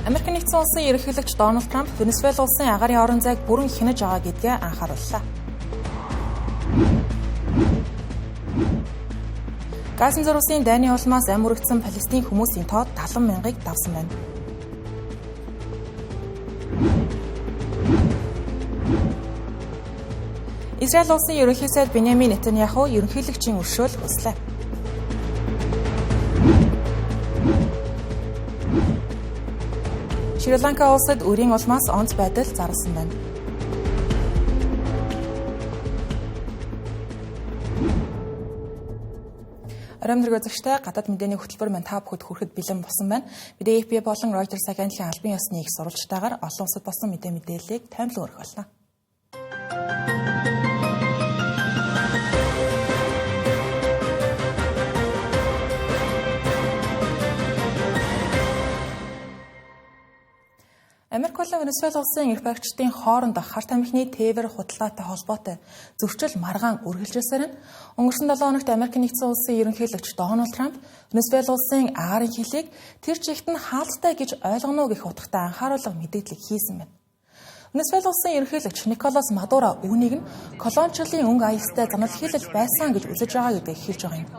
Америк нэгдсэн улсын ерөнхийлөгч Дональд Трамп Венесуэла улсын агаарын орон зайг бүрэн хянаж байгаа гэдгээ анхаарууллаа. Газан зөрүүсийн дайны улмаас ам өргөцсөн Палестин хүмүүсийн тоо 70,000-ыг давсан байна. Израиль улсын ерөнхий сайд Беньямин Нетаньяху ерөнхийлөгчийн өршөөл хүслээ. Шри-Ланка улсад өрийн улмаас онц байдал зарласан байна. Арамдраг үзэгчтэй гадаад мэдээний хөтөлбөр маань та бүхэнд хүрэхэд бэлэн болсон байна. Бид AFP болон Reuters агентлагийн албан ёсны их сурвалжтайгаар олон улсад болсон мэдээллийг таймлан өргөх болно. Америк болон Венесуэла улсын эрх баригчдын хооронд харт амхны тээвэр худалдаатай холбоотой зөрчил маргаан үргэлжилсээр нь өнгөрсөн 7 хоногт Америк нэгдсэн улсын ерөнхийлөгч Дональд Трамп Венесуэла улсын агаарын хилийг тэр чигт нь хаалттай гэж ойлгоно уу гэх утгатай анхааруулга мэдээлэл хийсэн байна. Венесуэла улсын ерөнхийлөгч Николас Мадуро үүнийг нь колоничлын өнгө аястай занал хийлэл байсан гэж үзэж байгаа гэдгийг хэлж байгаа юм.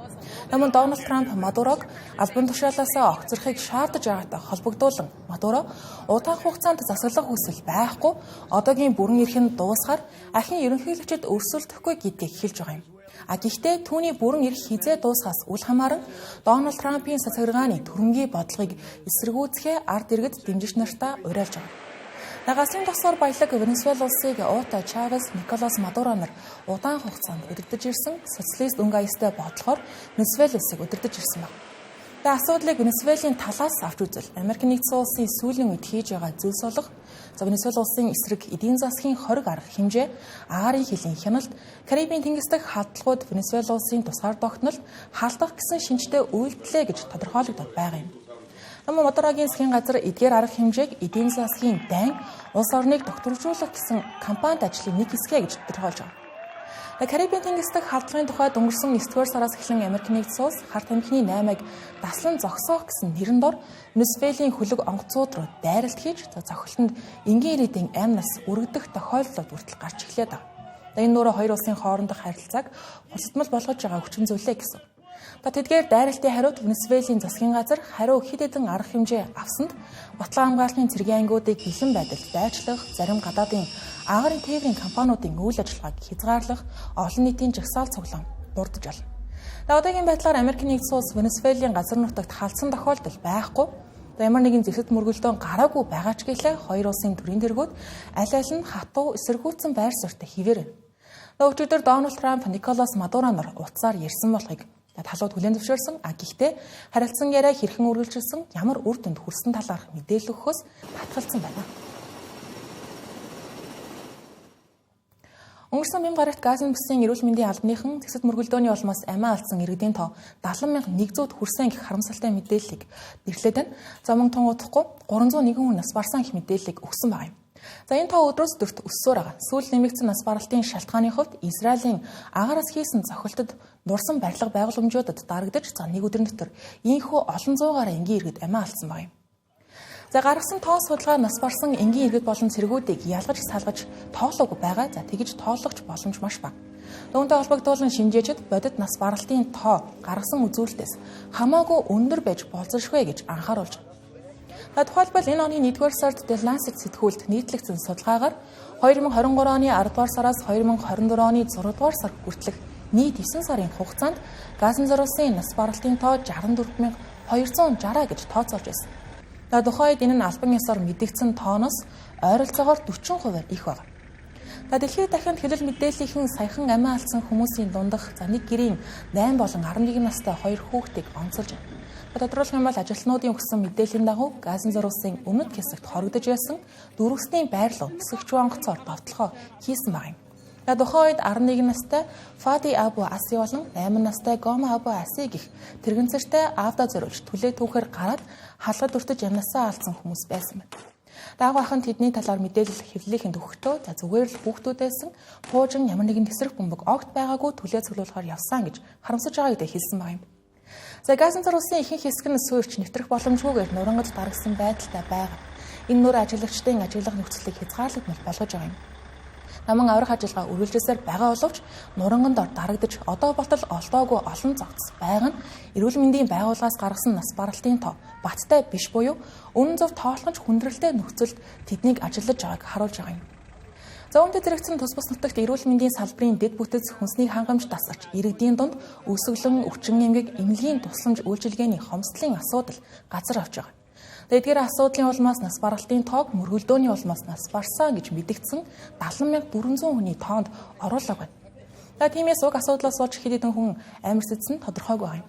Намун Дональд Трамп Мадурог албан тушаалаасаа огцрохыг шаардаж байгаатай холбогдуулан Мадуро удаан хугацаанд засаглах хүсэл байхгүй одоогийн бүрэн эрхэнд дуусгаар ахин ерөнхийлөгчөд өрсөлдөхгүй гэдгийг хэлж байгаа юм. Гэхдээ түүний бүрэн эрх хизээ дуусгаас үл хамааран Дональд Трампын цацаграгааны төрөнгийн бодлогыг эсэргүүцэхээ ард иргэд дэмжигч нартаа уриалж байгаа. Нагасын тосгоор баялаг Венесуэла улсыг Ута Чавес, Николас Мадуро нар удаан хугацаанд удирдах ирсэн социалист өнгө аястай бодлогоор Венесуэла улсыг удирдах ирсэн байна. Асуудлыг Венесуэлийн талаас авч үзэл Америк нэгдсэн улсын сүүлийн үед хийж байгаа зүйлс болох Венесуэла улсын эсрэг эдийн засгийн хориг арга хэмжээ, агаарын хилийн хяналт, Карибын тэнгис дахь халдлагууд Венесуэла улсын тусгаар тогтнол халдах гэсэн шинжтэй үйлдэлээ гэж тодорхойлогдоод байгаа юм. Мадурогийн засгийн газар эдгээр арга хэмжээг эдийн засгийн дайн улс орныг докторжуулах гэсэн кампанит ажлын нэг хэсгээ гэж тодорхойлж байгаа. Карибын тэнгис дахь халдлагын тухайд өнгөрсөн 9-р сараас эхлэн Америк нэгдсэн улс харт амхны 8-ыг таслан зогсоох гэсэн нэрэн дор Венесуэлийн хөлөг онгоцууд руу дайралт хийж зохилтонд энгийн ирээдүйн амнаас өргөдөх тохиолдлууд хүртэл гарч эхлээд байна. Энэ нөрөө хоёр улсын хоорондох харилцааг хулсдмал болгож байгаа хүчин зүйлээ гэсэн. Тэдгээр дайралтын хариуд Венесуэлийн засгийн газар хариу хэд хэдэн арга хэмжээ авсанд батлан хамгааллын цэргийн ангиудыг бэлэн байдалд байршлах, зарим гадаадын агаарын тээврийн компаниудын үйл ажиллагааг хязгаарлах, олон нийтийн жагсаал цуглаан дурдж байна. Одоогийн байдлаар Америк нэгдсэн улс Венесуэлийн газар нутагт халдсан тохиолдол байхгүй. Ямар нэгэн зэвсэг мөргөлдөөн гараагүй байгаа ч гэлээ хоёр улсын төрийн тэргүүд аль аль нь хатуу эсэргүүцсэн байр суурьтай хിവэр. Өчигдөр Дональд Трамп, Николас Мадуро нар утсаар ярьсан болохыг талууд хүлээн зөвшөөрсөн. Гэхдээ харилцан яриа хэрхэн үргэлжилсэн, ямар үр дүнд хүрсэн талаарх мэдээлэл өгөхөөс татгалзсан байна. Өнгөрсөн бям гарагт Газан бүсийн эрүүл мэндийн албаныхан зэвсэг мөргөлдөөний улмаас амиа алдсан иргэдийн тоо 70,100-д хүрсэн гэх харамсалтай мэдээллийг нэрлээд байна. Замун тун удахгүй 301 хүн нас барсан гэх мэдээллийг өгсөн байна. Энэ тоо өдрөөс өдөрт өссөөр байгаа. Сүүл нэмэгдсэн нас баралтын шалтгааны хувьд Израилийн агаараас хийсэн цохилтод нурсан барилга байгууламжуудад дарагдаж нэг өдрийн дотор ийхүү олон зуугаар энгийн иргэд амиа алдсан байна. Гаргасан тоо судалгаа нас барсан энгийн иргэд болон цэргүүдийг ялгаж салгаж тоолоогүй байгаа. Тэгж тоологч боломж маш бага. Үүнтэй холбогдуулан шинжээчид бодит нас баралтын тоо гаргасан үзүүлэлтээс хамаагүй өндөр байж болзошгүй гэж анхааруулж байна. Тухайлбал энэ оны 1-р сард The Lancet сэтгүүлд нийтлэгдсэн судалгаагаар 2023 оны 10-р сараас 2024 оны 6-р сар хүртэлх нийт 9 сарын хугацаанд Газан зөрүүсийн нас баралтын тоо 64,260 гэж тооцоолж байсан. Тухайд энэ нь албан ёсоор мэдэгдсэн тооноос ойролцоогоор 40% их байна. Дэлхийд дахинд хэлэл мэдээллийнхэн саяхан амиа алдсан хүмүүсийн дундах нэг гэрийн 8 болон 11 настай 2 хүүхдийг онцолж байна. Тодорхойлох юм бол ажилтнуудын өгсөн мэдээллийн дагуу Газан зөрүүсийн өмнөд хэсэгт хоригдож байсан дөрвөсний байрлал өсгөгч онгоцоор довтлохоо хийсэн байна. Тухайд 11 настай Фади Абу Аси болон 8 настай Гома Абу Аси гэх тэрэгцэртэй аавда зориулж түлээ түүхээр гараад халгад өртөж амнасаа алдсан хүмүүс байсан байна. Дагуу ахын тэдний талаар мэдээлэл хэвлэлийн төвхтөө зүгээр л хүүхдүүдээсэн пуужин ямар нэгэн тесрэх бөмбөг огт байгаагүй түлээ цуглуулахаар явсан гэж харамсаж байгаа гэдээ хэлсэн байна. Газан зөрүүсийн ихэнх хэсэг нь суурьч нэвтрэх боломжгүйгээр нурангад дарагсан байдалтай байгаа. Энэ нөр ажиглагчдын ажиглах нөхцөлийг хязгаарлагдмал болгож байгаа юм. Наман аврах ажиллагаа үргэлжлүүлсээр байгаа боловч нуранган дор дарагдж одоо болтол олдоогүй олон загц байгаа нь эрүүл мэндийн байгууллагаас гаргасан нас баралтын тоо баттай биш буюу үнэн зөв тоолгонч хүндрэлтэй нөхцөлд тэднийг ажиллаж байгааг харуулж байгаа юм. За үүнтэй зэрэгцэн тус бус нутагт эрүүл мэндийн салбарын дэд бүтэц хүнсний хангамж тасарч иргэдийн дунд өсөглөн өвчин эмгэг эмнэлгийн тусламж үйлчилгээний хомсдлын асуудал газар авч байгаа. Эдгээр асуудлын улмаас нас баралтын тоог мөргөлдөөний улмаас нас барсан гэж мэдэгдсэн 70,400 хүний тоонд оруулаг байна. Тиймээс уг асуудлаас болж хэд хэдэн хүн амир сэтсэн тодорхойгүй байна.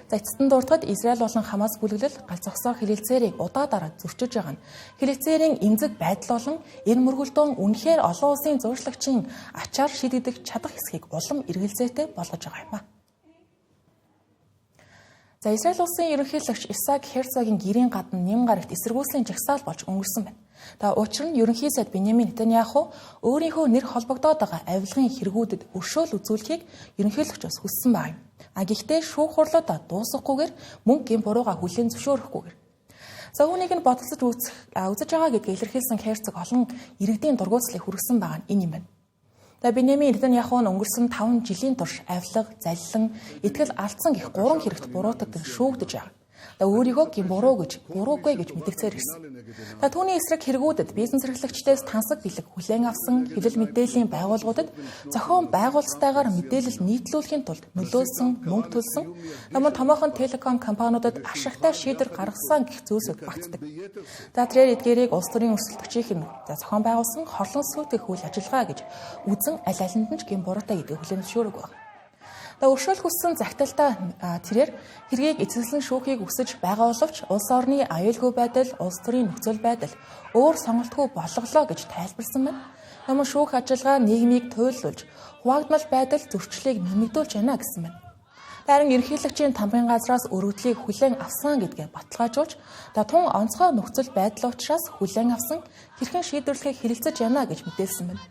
За эцэстэн дуртахад Израиль болон Хамас бүлэглэл галь зогсоо хэлэлцээрийг удаа дараа зөрчиж байгаа нь хэлэлцээрийн эмзэг байдал болон энэ мөргөлдөөн үнэхээр олон улсын зуршлагчийн ачаар шийдэгдэх чадах хэсгийг улам эргэлзээтэй болгож байгаа юм а. За Израиль улсын ерөнхийлөгч Исаак Херцогийн гэрийн гадна нэм гарагт эсэргүүцлийн жагсаал болж өнгөрсөн байна. Учир нь ерөнхий сайд Беньямин Нетаньяху өөрийнхөө нэр холбогдоод байгаа авилгын хэрэгүүдэд өршөөл үзүүлэхийг ерөнхийлөгчөөс хүссэн байна. Гэхдээ шүүх хурлууд дуусахгүйгээр мөн гин бурууга хүлээн зөвшөөрөхгүйгээр. За үүнийг нь бодолцож үзэж байгаа гэдгийг илэрхийлсэн Херцог олон иргэдийн дургуутслыг хүргэсэн байгаа нь энэ юм байна. Беньямин Нетаньяху өнгөрсөн 5 жилийн турш авилга, залилан, итгэл алдсан гэх 3 хэрэгт буруутагдан шүүгдэж байгаа. Өөрийгөө гин буруугүй гэж мэдгцээр ирсэн. Түүний эсрэг хэрэгүүдэд бизнес эрхлэгчдээс тансаг бэлэг хүлээн авсан хэвлэл мэдээллийн байгууллагуудад зохион байгуулалтайгаар мэдээлэл нийтлүүлэхийн тулд нөлөөлсөн, мөнгө төлсөн, томоохон телеком компаниудад ашигтай шийдвэр гаргасан гэх зүйлсүүд багтдаг. Тэрээр эдгээрийг улс төрийн өрсөлдөгчийн зохион байгуулсан хорлон сүйтгэх үйл ажиллагаа гэж үзэн аль алинд нь ч гин буруутай гэдгийг хүлээн зөвшөөрөг байна. Өршөөл хүссэн загталтаа тэрээр хэргийг эцэслэн шүүхийг үсэж байгаа боловч улс орны аюулгүй байдал, улс төрийн нөхцөл байдал өөр сонголтгүй болголоо гэж тайлбарсан байна. Шүүх ажиллагаа нийгмийг туйлуулж, хуваагдмал байдал зөрчлийг нэмэгдүүлж байна гэсэн байна. Харин ерөнхийлөгчийн тамгын газраас өргөдлийг хүлээн авсан гэдгээ баталгаажуулж, тун онцгой нөхцөл байдал учраас хүлээн авсан хэрхэн шийдвэрлэхийг хэлэлцэж байна гэж мэдээлсэн байна.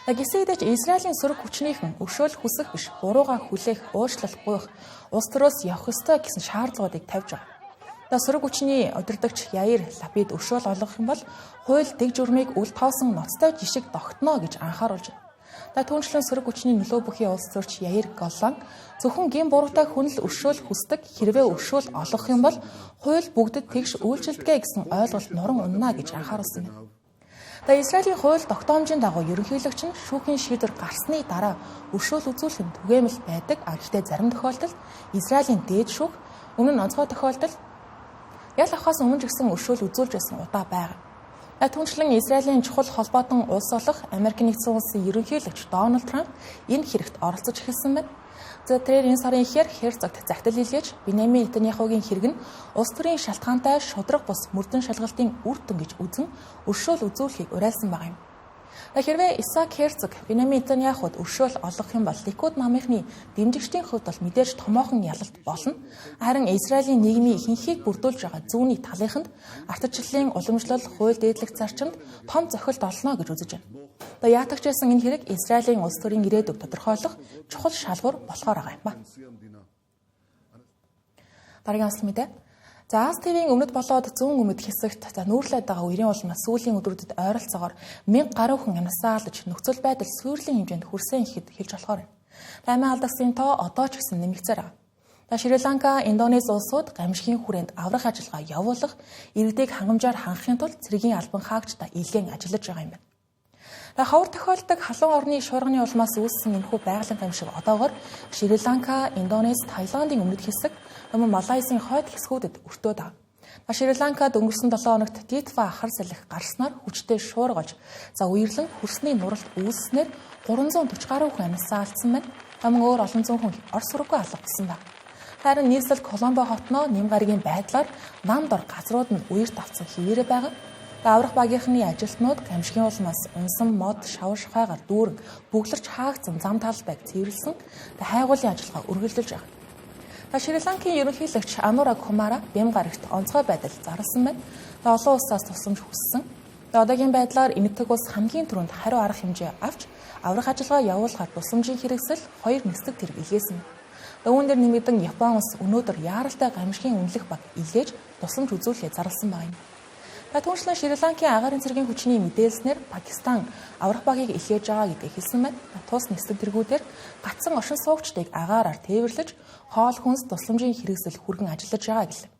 Гэсэн хэдий ч Израилийн сөрөг хүчнийхэн өршөөл хүсэх биш, бурууга хүлээх, уучлал гуйх, улс төрөөс явах ёстой гэсэн шаардлагуудыг тавьж байгаа. Сөрөг хүчний удирдагч Яир Лапид өршөөл олгох юм бол хууль дэг журмыг үл тоосон ноцтой жишг тогтно гэж анхааруулж байна. Түүнчлэн сөрөг хүчний нөлөө бүхий улс төрч Яир Голлан зөвхөн гин буруутай хүнл өршөөл хүсдэг, хэрвээ өршөөл олгох юм бол хууль бүгдэд тэгш үйлчилдэг гэсэн ойлголт нуран унана гэж анхааруулсан байна. Израилийн хууль тогтоомжийн дагуу ерөнхийлөгч нь шүүхийн шийдвэр гарсны дараа өршөөл үзүүлэх нь түгээмэл байдаг. Гэхдээ зарим тохиолдолд Израилийн дээд шүүх өмнө нь онцгой тохиолдолд ял авахаас өмнө ч гэсэн өршөөл үзүүлж байсан удаа байгаа. Түүнчлэн Израилийн чухал холбоотон улс болох Америк нэгдсэн улсын ерөнхийлөгч Дональд Трамп энэ хэрэгт оролцож эхэлсэн байна. Тэр энэ сарын ихээр Херцогт захидал илгээж Беньямин Нетаньяхугийн хэрэг нь улс төрийн шалтгаантай шудраг бус мөрдөн шалгалтын үр дүн гэж үзэн өршөөл үзүүлэхийг уриалсан байгаа юм. Хэрвээ Исаак Херцог Беньямин Нетаньяхуд өршөөл олгох юм бол Ликуд намынхны дэмжигчдийн хувьд бол мэдээж томоохон ялалт болно. Харин Израилийн нийгмийн ихэнхийг бүрдүүлж байгаа зүүнний талынханд ардчлалын уламжлал, хууль дээдлэх зарчимд том зохилт олно гэж үзэж байна. Яатагч байсан энэ хэрэг Израилийн улс төрийн ирээдүйг тодорхойлох чухал шалгуур болохоор байгаа юм ба. Дараагийн онцлог мэдээ. Аз ТV-ийн өмнөд болоод зүүн өмнөд хэсэгт нүүрлээд байгаа үерийн улмаас сүүлийн өдрүүдэд ойролцоогоор 1000 гаруй хүн амьсаа алдаж нөхцөл байдал сүйрлийн хэмжээнд хүрсэн ихэд хэлж болохоор байна. Амиа алдагсын тоо одоо ч гэсэн нэмэгцээр байгаа. Шри Ланка, Индонез улсууд гамшигын хүрээнд аврах ажиллагаа явуулах, иргэдийг хангамжаар хангахын тулд цэргийн албан хаагчдаа илгээн ажиллаж байгаа юм байна. Ховор тохиолдог халуун орны шуурганы улмаас үүссэн энэхүү байгалийн гамшиг одоогоор Шри Ланка, Индонез, Таиландын өмнөд хэсэг, Малайзийн хойд хэсгүүдэд өртөөд байгаа. Шри Ланкад өнгөрсөн 7 хоногт Титва ахар салхи гарснаар хүчтэй шуургалж, үерлэн хөрсний нуралт үүсснээр 340 гаруй хүн амьсаа алдсан байна. Өөр олон зуун хүн ор сурггүй алга болсон байна. Харин нийслэл Коломбо хотноо нэм гаригийн байдлаар нам дор газрууд нь үерт авсан хിവэрэ байгаа. Аврах багийнхны ажилтнууд гамшигын улмаас унсан мод шавар шахаагаар дүүрэн бүглэрч хаагдсан зам талбайг цэвэрлсэн хайгуулын ажиллагаа үргэлжилж байгаа. Шри Ланкийн ерөнхийлөгч Анура Кумара бям гарагт онцгой байдал зарласан байна. Олон улсаас тусламж хүссэн. Одоогийн байдлаар энэтхэг улс хамгийн түрүүнд хариу арга хэмжээ авч аврах ажиллагаа явуулахаар тусламжийн хэрэгсэл 2 нисдэг тэрэг илгээсэн. Үүн дээр нэмэгдэн Япон улс өнөөдөр яаралтай гамшигын үнэлэх баг илгээж тусламж үзүүлэхээ зарласан байна. Түүнчлэн Шри Ланкийн агаарын цэргийн хүчний мэдээлснээр Пакистан аврах багийг илгээж байгаа гэдгийг хэлсэн байна. Тус нисдэг тэргүүдээр гацсан оршин суугчдыг агаараар тээвэрлэж, хоол хүнс тусламжийн хэрэгсэл хүргэн ажиллаж байгаа гэлээ.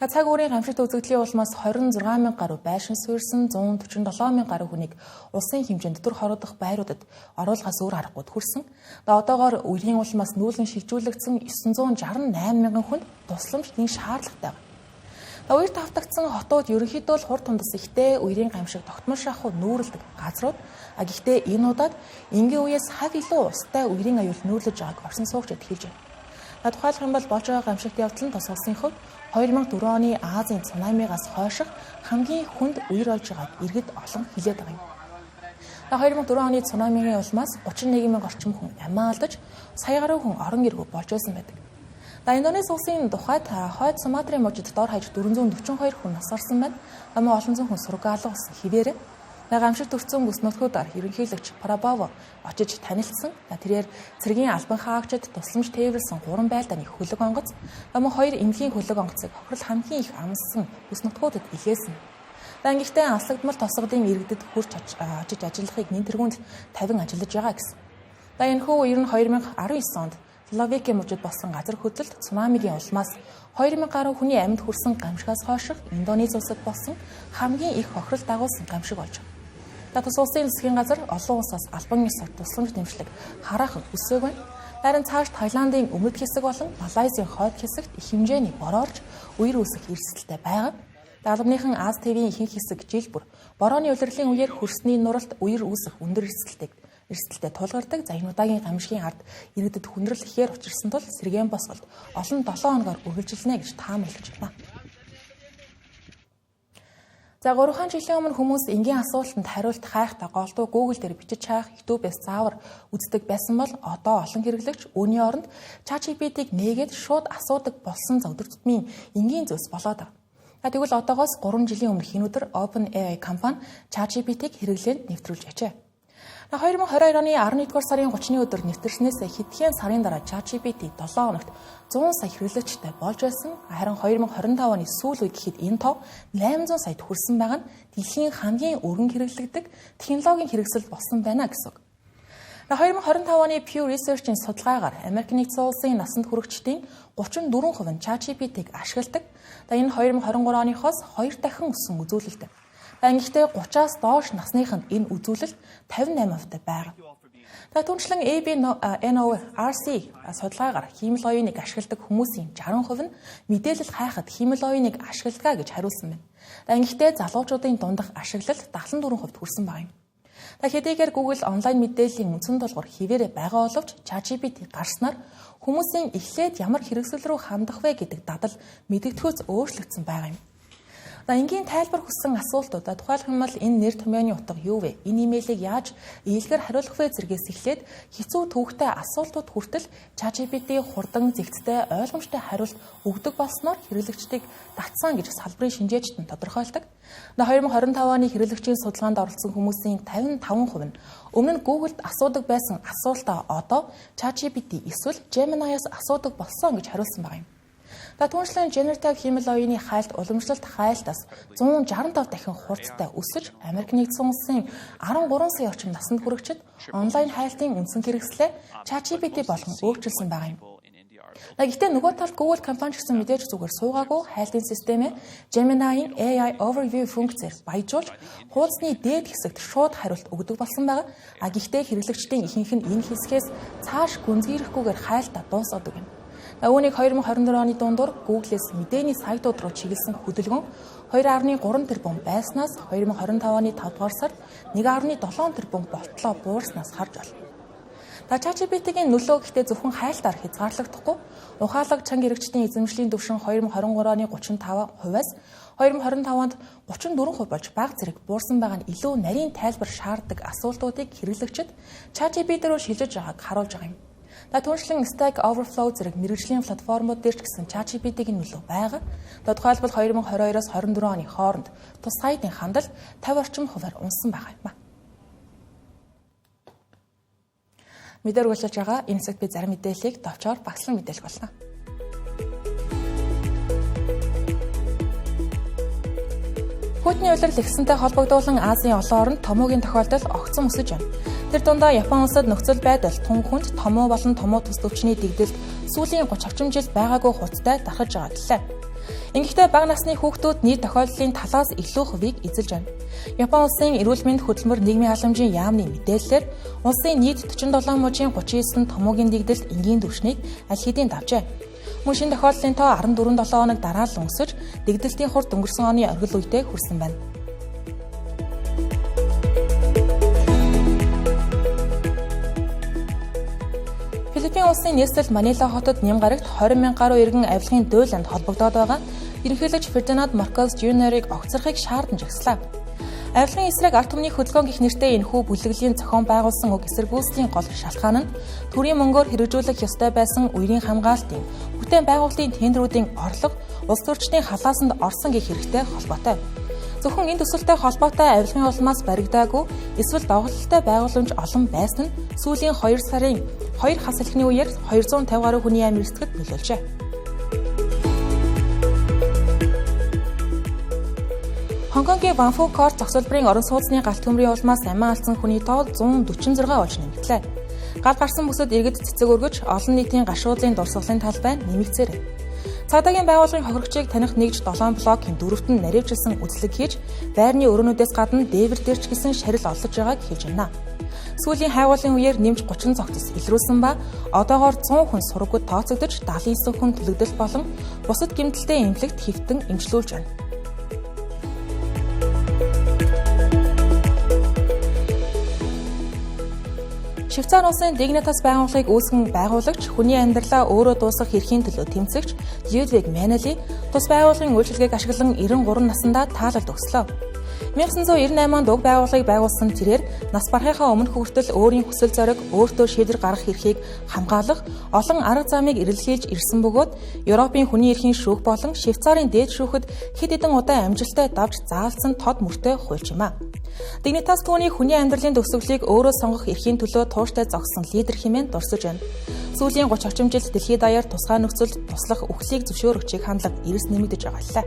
Цаг үеийн гамшигт үзэгдлийн улмаас 26,000 гаруй байшин суурьсан 147,000 гаруй хүнийг улсын хэмжээнд төр хорогдох байруудад оруулахаас өөр аргагүй хүрсэн. Одоогоор үеийн улмаас нүүлгэн шилжүүлэгдсэн 968,000 хүнд тусламж нэг шаардлагатай байна. Үер тавтагдсан хотууд ерөнхийдөө л хурд тундас ихтэй үерийн гамшиг тогтмол шахуу нүүрэлдэг газрууд. Гэхдээ энэ удаад энгийн үеэс хав илүү устай үерийн аюул нүүрлэж байгааг орсон суугчид хэлж байна. Тухайлбал юм бол болж байгаа гамшигт явдал нь тус улсын хувьд 2004 оны Азийн цунамигаас хойших хамгийн хүнд үер болж байгааг иргэд олон хэлээд байгаа юм. 2004 оны цунамигийн улмаас 31,000 орчим хүн амиа алдаж, сая гаруй хүн орон иргүү болж байсан байдаг. Индонез улсын тухайд хойд Суматрын мужид дор хаяж 442 хүн нас орсон байна. Олон зуун хүн сургаалга болсон хിവэрэ. Гамшигт өрцөн бүс нутгуудаар ерөнхийлөгч Прабаво очиж танилцсан. Тэрээр цэргийн албан хаагчид тусламж тээвэрлсэн 3 байлдааны хөлөг онгоц, хоёр эмнэлгийн хөлөг онгоцыг хохирол хамгийн их амссан бүс нутгуудад илгээсэн. Гэхдээ алслагдмал тосгодын иргэдэд хурж очиж ажиллахыг нэн тэргуунд тавин ажиллаж байгаа гэсэн. Энэ хүү ер нь 2019 онд Словакийн мужид болсон газар хөдлөлт цунамигийн улмаас 2,000 гаруй хүний амьд хүрсэн гамшигаас хойших Индонез улсад болсон хамгийн их хохирол дагуулсан гамшиг болж байна. Тус улсын засгийн газар олон улсаас албан ёсоор тусламж дэмжлэг хараахан хүсээг байна. Харин цааш Таиландын өмнөд хэсэг болон Малайзийн хойд хэсэгт их хэмжээний бороорж үер үүсэх эрсдэлтэй байгаа. Албаныхан Аз ТV-ийн ихэнх хэсэг жил бүр борооны улирлын үеэр хөрсний нуралт үер үүсэх өндөр эрсдэлтэй тулгардаг. Энэ удаагийн гамшигын ард иргэдэд хүндрэл ихээр учирсан тул сэргээн босголт олон 7 хоногоор үргэлжилнэ гэж таамаглаж байна. 3 жилийн өмнө хүмүүс энгийн асуултанд хариулт хайхтаа голдуу Google дээр бичиж хайх, YouTube-ээс заавар үздэг байсан бол одоо олон хэрэглэгч үүний оронд ChatGPT-г нээгээд шууд асуудаг болсон өдөр тутмын энгийн зүйлс болоод байна. Тэгвэл одоогоос 3 жилийн өмнө энэ өдөр OpenAI компани ChatGPT-г хэрэглээнд нэвтрүүлж ажээ. 2022 оны 11-р сарын 30-ны өдөр нэвтрснээс хэдхэн сарын дараа ChatGPT 7 хоногт 100 сая хэрэглэгчтэй болж байсан. Харин 2025 оны сүүл үед гэхэд энэ тоо 800 саяд хүрсэн байгаа нь дэлхийн хамгийн өргөн хэрэглэгдэх технологийн хэрэгсэл болсон байна гэсэн үг. 2025 оны Pew Research-ийн судалгаагаар Америк нэгдсэн улсын насанд хүрэгчдийн 34% нь ChatGPT-г ашигладаг. Энэ 2023 оныхоос 2 дахин өссөн үзүүлэлт. Гэхдээ 30-аас доош насныханд энэ үзүүлэлт 58% байгаа. Түүнчлэн ABNORC судалгаагаар хиймэл оюуныг ашигладаг хүмүүсийн 60% нь мэдээлэл хайхад хиймэл оюуныг ашигладаг гэж хариулсан байна. Гэхдээ залуучуудын дундах ашиглал 74% хүрсэн байна. Хэдийгээр Google онлайн мэдээллийн үндсэн тулгуур хിവэрэ байгаа боловч ChatGPT гарснаар хүмүүсийн эхлээд ямар хэрэгсэл рүү хандах вэ гэдэг дадал мэдэгдэхүйц өөрчлөгдсөн байгаа юм. Энгийн тайлбар хүссэн асуултуудад тухайлбал энэ нэр томьёоны утга юу вэ? Энэ имэйлийг яаж ийлгээр хариулах вэ зэргээс эхлээд хэцүү төвөгтэй асуултууд хүртэл ChatGPT хурдан зэгцтэй ойлгомжтой хариулт өгдөг болсноор хэрэглэгчдийг татсан гэж салбарын шинжээчид нь тодорхойлдог. 2025 оны хэрэглэгчийн судалгаанд оролцсон хүмүүсийн 55% нь өмнө нь Google-д асуудаг байсан асуултаа одоо ChatGPT эсвэл Gemini-аас асуудаг болсон гэж хариулсан байна. Түүнчлэн Generative хиймэл оюуны хайлт уламжлалт хайлтаас 165 дахин хурдтай өсөж Америк нэгдсэн улсын 13 сая орчим насанд хүрэгчид онлайн хайлтын үндсэн хэрэгслээ ChatGPT болгон өөрчилсөн байгаа юм. Гэхдээ нөгөө талд Google компани ч гэсэн мэдээж зүгээр суугаагүй хайлтын системээ Gemini-ийн AI Overview функцээр баяжуулж хуудасны дээд хэсэгт шууд хариулт өгдөг болсон байгаа. Гэхдээ хэрэглэгчдийн ихэнх нь энэ хэсгээс цааш гүнзгийрэхгүйгээр хайлтаа дуусгадаг юм. Үүнийг 2024 оны дундуур Google-с мэдээний сайтууд руу чиглэсэн хөдөлгөөн 2.3 тэрбум байснаас 2025 оны 5 дугаар сард 1.7 тэрбум болтлоо буурснаас харж байна. ChatGPT-гийн нөлөө гэхдээ зөвхөн хайлтаар хязгаарлагдахгүй. Ухаалаг чанга хэрэгчдийн эзэмшлийн түвшин 2023 оны 35%-аас 2025 онд 34% болж бага зэрэг буурсан байгаа нь илүү нарийн тайлбар шаарддаг асуултуудыг хэрэглэгчид ChatGPT руу шилжиж байгааг харуулж байгаа юм. Түүнчлэн Stack Overflow зэрэг мэргэжлийн платформуд дээр ч гэсэн ChatGPT-гийн нөлөө байгаа. Тухайлбал 2022-оос 24 оны хооронд тус сайтын хандал 50 орчим хувиар унсан байгаа юм. Мэдээр үйлчилж байгаа энэ хэсэгт би зарим мэдээллийг товчоор багслан мэдээлэх болно. Путиний улирал ихсэнтэй холбогдуулан Азийн олон оронд томоогийн тохиолдол огцом өсөж байна. Тэр дундаа Япон улсад нөхцөл байдал тун хүнд томоо болон томоо төс өвчний дэгдэлд сүүлийн 30 орчим жил байгаагүй хурдтай дарахж байгаа гэлээ. Ингэхдээ бага насны хүүхдүүд нийт тохиолдлын талаас илүү хувийг эзэлж байна. Япон улсын эрүүл мэнд хөтөлмөр нийгмийн халамжийн яамны мэдээллээр улсын нийт 47 мужийн 39 томоогийн дэгдэлд энгийн түвшнийг аль хэдийн давжээ. Мөн шинэ тохиолдлын тоо 14-7 хоног дараалан өсөж, дэгдэлтийн хурд өнгөрсөн оны оргил үедээ хүрсэн байна. Филиппин улсын нийслэл Манила хотод Нямгарагт 20,000 гаруй иргэн авилгын дуйланд холбогдоод байгаа ерөнхийлөгч Фердинанд Маркос Жуниорыг огцрохыг шаардсан жагслаа. Авилгын эсрэг ард түмний хөдөлгөөн гэх нэртэй энэхүү бүлэглэлийн зохион байгуулсан уг эсэргүүцлийн гол шалтгаан нь төрийн мөнгөөр хэрэгжүүлэх ёстой байсан үерийн хамгаалтын бүтээн байгуулалтын тендерүүдийн орлого улс төрчдийн халаасанд орсон гэх хэрэгтэй холбоотой. Зөвхөн энэ төсөлтэй холбоотой авилгын улмаас баригдаагүй эсвэл доголдолтой байгууламж олон байсан нь сүүлийн 2 сарын 2 хас эхний үеэр 250 гаруй хүний амь эрсдэхэд нөлөөлжээ. Хонконгийн Ванфукорт зохицуулбарын орон сууцны галт төмрийн улмаас амиа алдсан хүний тоо 146 болж нэмэгдлээ. Гал гарсан бүсэд иргэд цэцэг өргөж олон нийтийн гашуудлын дурсгалын талбай нэмэгцээрэй. Цагдаагийн байгууллагын хохирогчийг таних нэгж 7 блокийн дөрөвт нь наривчилсан үзлэг хийж, байрны өрөөнүүдээс гадна дээвэр дээрч гисэн шарил олдож байгааг хэлж байна. Сүүлийн хайгуулын үеэр нэмж 30 цогцос илрүүлсэн ба одоогоор 100 хүн сургууд тооцогдож 79 хүн төлөгдөл болон бусад гэмтэлтэй эмнэлэгт хэвтэн эмчлүүлж байна. Швейцар улсын Dignitas байгууллагыг үүсгэн байгуулагч хүний амьдралаа өөрөө дуусгах эрхийн төлөө тэмцэгч Людвиг Менели тус байгууллагын үйлчилгээг ашиглан 93 наснда таалалд өгслөө. 1998 онд уг байгууллагыг байгуулсан тэрээр нас барахынхаа өмнөх хүртэл өөрийн хүсэл зориг өөртөө шийдвэр гаргах эрхийг хамгаалах олон арга замыг эрэлхийлж ирсэн бөгөөд Европын хүний эрхийн шүүх болон Швейцарын дээд шүүхэд хэд хэдэн удаа амжилттай давж заалсан тод мөртэй хуульч юм а. Dignitas түүний хүний амьдралын төгсгөлийг өөрөө сонгох эрхийн төлөө тууштай зогссон лидер хэмээн дурсаж байна. Сүүлийн 30 орчим жилд дэлхийд даяар тусгай нөхцөлд туслах үхлийг зөвшөөрөгчийг хандлага эрс нэмэгдэж байгаа лээ.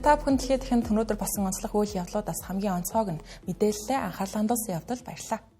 Та бүхэн дэлхийд дахин өнөөдөр болсон онцлог үйл явдлуудаас хамгийн онцгойг нь мэдээлэлээ анхаарлаа хандуулсан явдал баярлалаа.